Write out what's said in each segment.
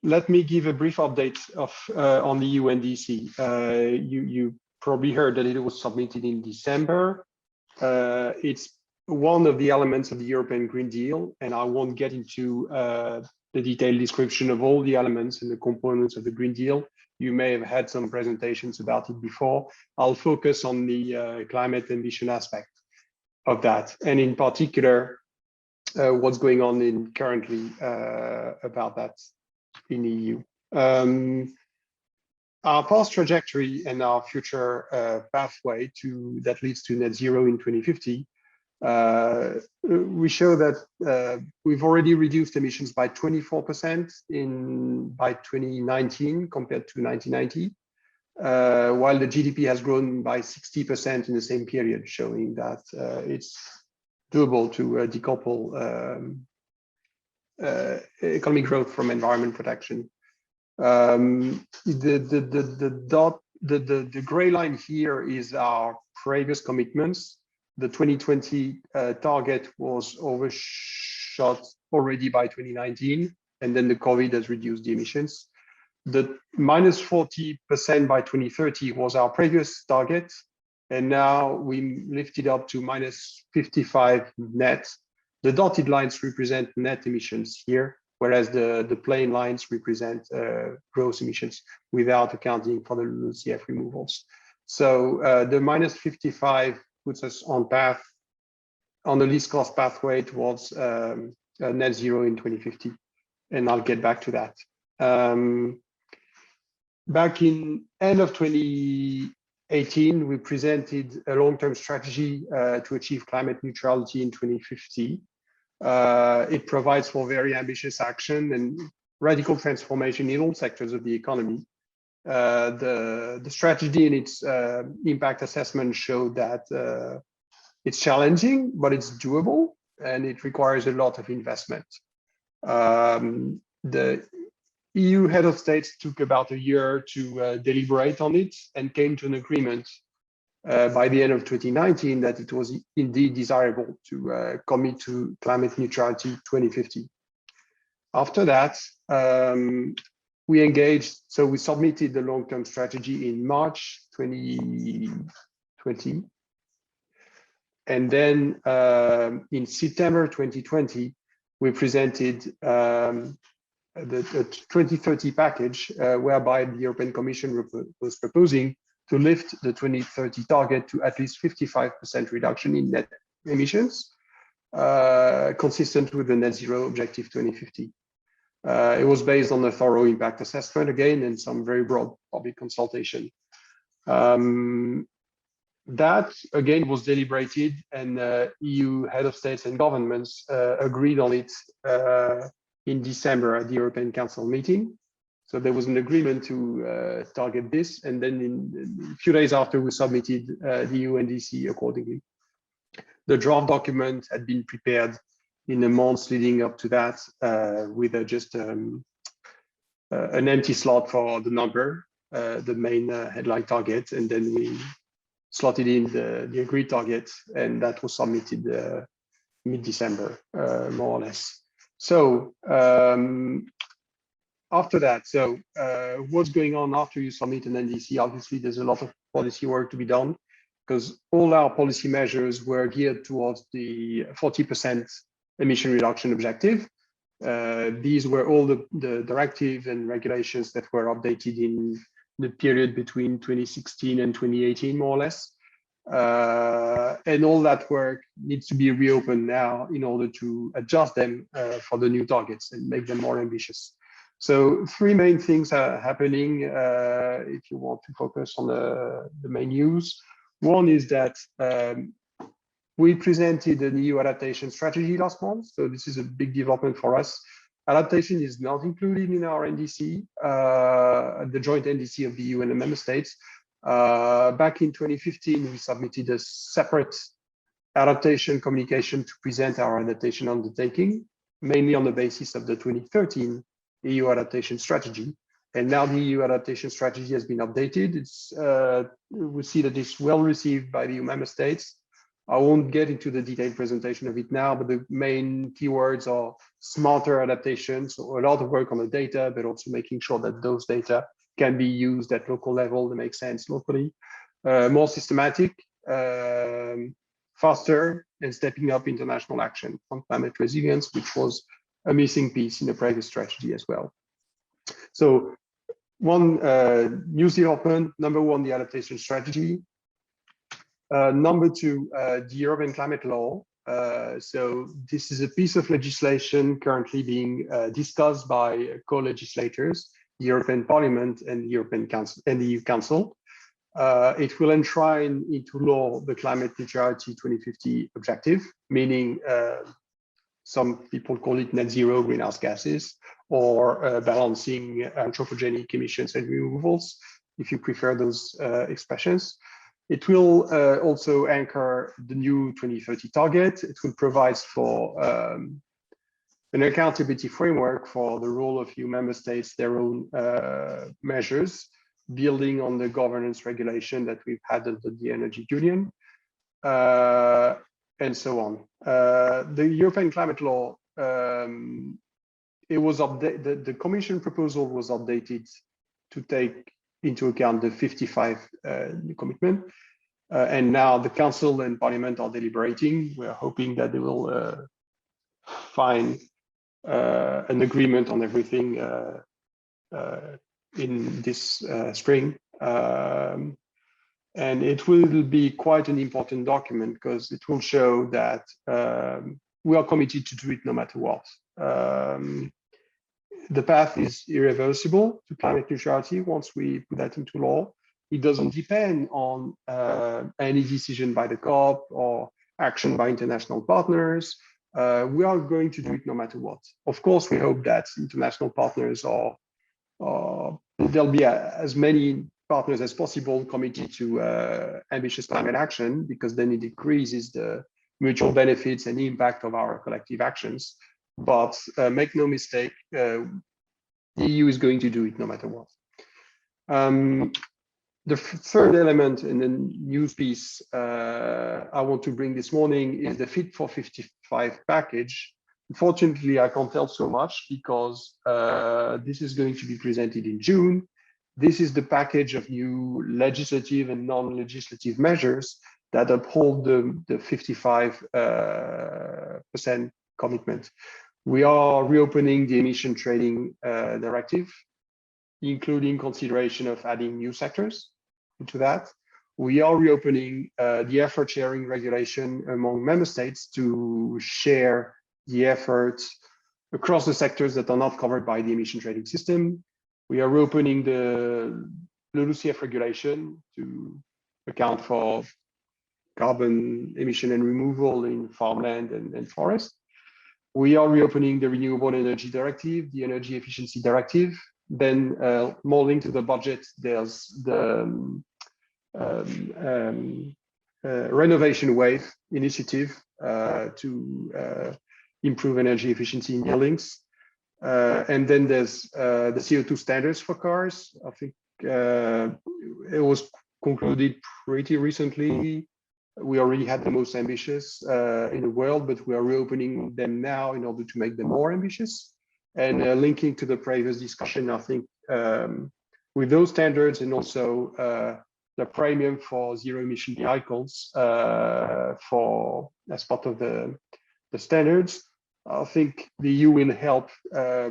let me give a brief update of on the EU NDC. You probably heard that it was submitted in December. It's one of the elements of the European Green Deal, and I won't get into the detailed description of all the elements and the components of the Green Deal. You may have had some presentations about it before. I'll focus on the climate ambition aspect of that, and in particular, what's going on currently about that in the EU. Our past trajectory and our future pathway that leads to net zero in 2050, we show that we've already reduced emissions by 24% by 2019 compared to 1990, while the GDP has grown by 60% in the same period, showing that it's doable to decouple economic growth from environment protection. The gray line here is our previous commitments. The 2020 target was overshot already by 2019, and then the COVID has reduced the emissions. The minus 40% by 2030 was our previous target, and now we lifted up to minus 55 net. The dotted lines represent net emissions here, whereas the plain lines represent gross emissions without accounting for the LULUCF removals. So the minus 55 puts us on the least cost pathway towards net zero in 2050. And I'll get back to that. Back in end of 2018, we presented a long-term strategy to achieve climate neutrality in 2050. It provides for very ambitious action and radical transformation in all sectors of the economy. The strategy and its impact assessment showed that it's challenging, but it's doable, and it requires a lot of investment. The EU head of states took about a year to deliberate on it and came to an agreement by the end of 2019 that it was indeed desirable to commit to climate neutrality 2050. After that, we engaged, so we submitted the long-term strategy in March 2020. And then in September 2020, we presented the 2030 package, whereby the European Commission was proposing to lift the 2030 target to at least 55% reduction in net emissions, consistent with the net zero objective 2050. It was based on a thorough impact assessment again and some very broad public consultation. That again was deliberated, and EU head of states and governments agreed on it in December at the European Council meeting. So there was an agreement to target this, and then in a few days after, we submitted the EU NDC accordingly. The draft document had been prepared in the months leading up to that, with just an empty slot for the number, the main headline target, and then we slotted in the agreed target, and that was submitted mid-December, more or less. So after that, what's going on after you submit an NDC? Obviously, there's a lot of policy work to be done, because all our policy measures were geared towards the 40% emission reduction objective. These were all the directives and regulations that were updated in the period between 2016 and 2018, more or less. And all that work needs to be reopened now in order to adjust them for the new targets and make them more ambitious. So three main things are happening if you want to focus on the main news. One is that we presented an EU adaptation strategy last month. So this is a big development for us. Adaptation is not included in our NDC, the joint NDC of the EU and the member states. Back in 2015, we submitted a separate adaptation communication to present our adaptation undertaking, mainly on the basis of the 2013 EU adaptation strategy. And now the EU adaptation strategy has been updated. We see that it's well received by the EU member states. I won't get into the detailed presentation of it now, but the main keywords are smarter adaptations, so a lot of work on the data, but also making sure that those data can be used at local level to make sense locally. More systematic, faster, and stepping up international action on climate resilience, which was a missing piece in the previous strategy as well. So one news development, number one, the adaptation strategy. Number two, the European climate law. So this is a piece of legislation currently being discussed by co-legislators, the European Parliament and the European Council and the EU Council. It will enshrine into law the climate neutrality 2050 objective, meaning some people call it net zero greenhouse gases, or balancing anthropogenic emissions and removals, if you prefer those expressions. It will also anchor the new 2030 target. It will provide for an accountability framework for the role of EU member states, their own measures, building on the governance regulation that we've had under the Energy Union, and so on. The European climate law, it was updated. The Commission proposal was updated to take into account the 55 commitment. And now the Council and Parliament are deliberating. We're hoping that they will find an agreement on everything in this spring. And it will be quite an important document because it will show that we are committed to do it no matter what. The path is irreversible to climate neutrality once we put that into law. It doesn't depend on any decision by the COP or action by international partners. We are going to do it no matter what. Of course, we hope that international partners are, there'll be as many partners as possible committed to ambitious climate action, because then it decreases the mutual benefits and impact of our collective actions. But make no mistake, the EU is going to do it no matter what. The third element in the news piece I want to bring this morning is the Fit for 55 package. Unfortunately, I can't tell so much because this is going to be presented in June. This is the package of new legislative and non-legislative measures that uphold the 55% commitment. We are reopening the emission trading directive, including consideration of adding new sectors into that. We are reopening the effort sharing regulation among member states to share the effort across the sectors that are not covered by the emission trading system. We are reopening the LULUCF regulation to account for carbon emission and removal in farmland and forest. We are reopening the Renewable Energy Directive, the Energy Efficiency Directive. Then more linked to the budget, there's the Renovation Wave initiative to improve energy efficiency in buildings. And then there's the CO2 standards for cars. I think it was concluded pretty recently. We already had the most ambitious in the world, but we are reopening them now in order to make them more ambitious. And linking to the previous discussion, I think with those standards and also the premium for zero emission vehicles for as part of the standards, I think the EU will help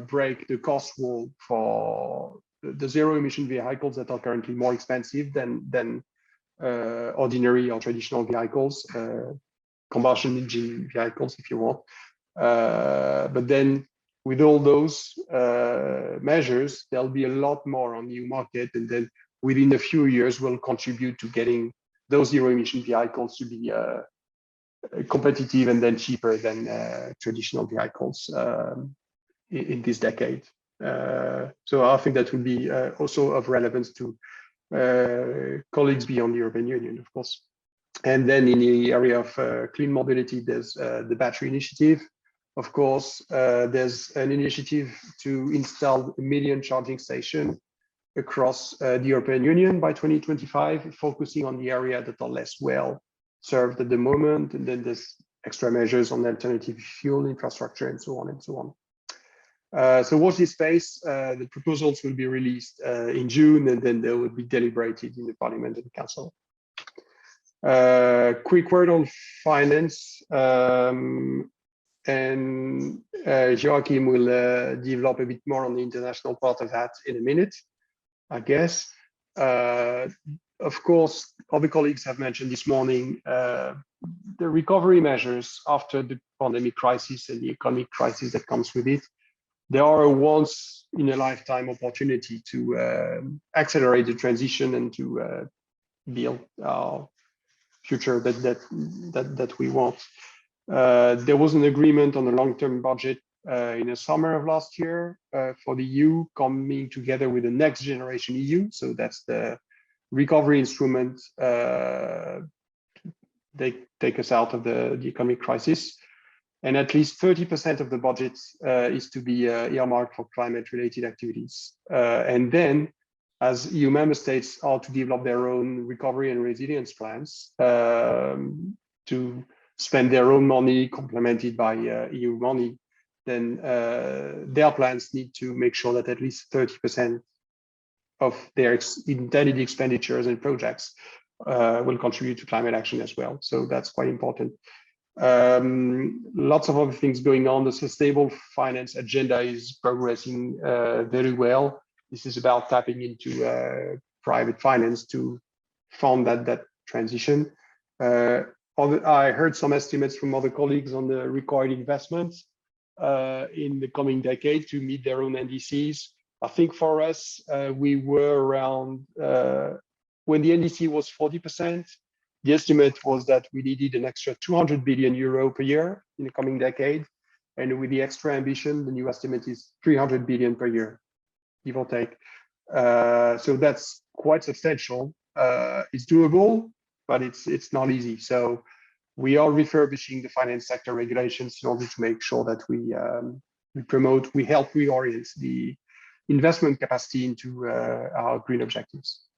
break the cost wall for the zero emission vehicles that are currently more expensive than ordinary or traditional vehicles, combustion engine vehicles, if you want. But then with all those measures, there'll be a lot more on the EU market, and then within a few years, we'll contribute to getting those zero emission vehicles to be competitive and then cheaper than traditional vehicles in this decade. So I think that would be also of relevance to colleagues beyond the European Union, of course. And then in the area of clean mobility, there's the battery initiative. Of course, there's an initiative to install 1 million charging stations across the European Union by 2025, focusing on the area that are less well served at the moment, and then there's extra measures on alternative fuel infrastructure and so on and so on. So watch this space. The proposals will be released in June, and then they will be deliberated in the Parliament and Council. Quick word on finance, and Joachim will develop a bit more on the international part of that in a minute, I guess. Of course, other colleagues have mentioned this morning the recovery measures after the pandemic crisis and the economic crisis that comes with it. There are a once in a lifetime opportunity to accelerate the transition and to build our future that we want. There was an agreement on a long-term budget in the summer of last year for the EU, coming together with the next generation EU. So that's the recovery instrument. They take us out of the economic crisis. And at least 30% of the budget is to be earmarked for climate-related activities. And then, as EU member states are to develop their own recovery and resilience plans to spend their own money complemented by EU money, then their plans need to make sure that at least 30% of their intended expenditures and projects will contribute to climate action as well. So that's quite important. Lots of other things going on. The sustainable finance agenda is progressing very well. This is about tapping into private finance to fund that transition. I heard some estimates from other colleagues on the required investments in the coming decade to meet their own NDCs. I think for us, we were around, when the NDC was 40%, the estimate was that we needed an extra 200 billion euro per year in the coming decade. And with the extra ambition, the new estimate is 300 billion per year, give or take. So that's quite substantial. It's doable, but it's not easy. So we are refurbishing the finance sector regulations in order to make sure that we promote, we help reorient the investment capacity into our green objectives.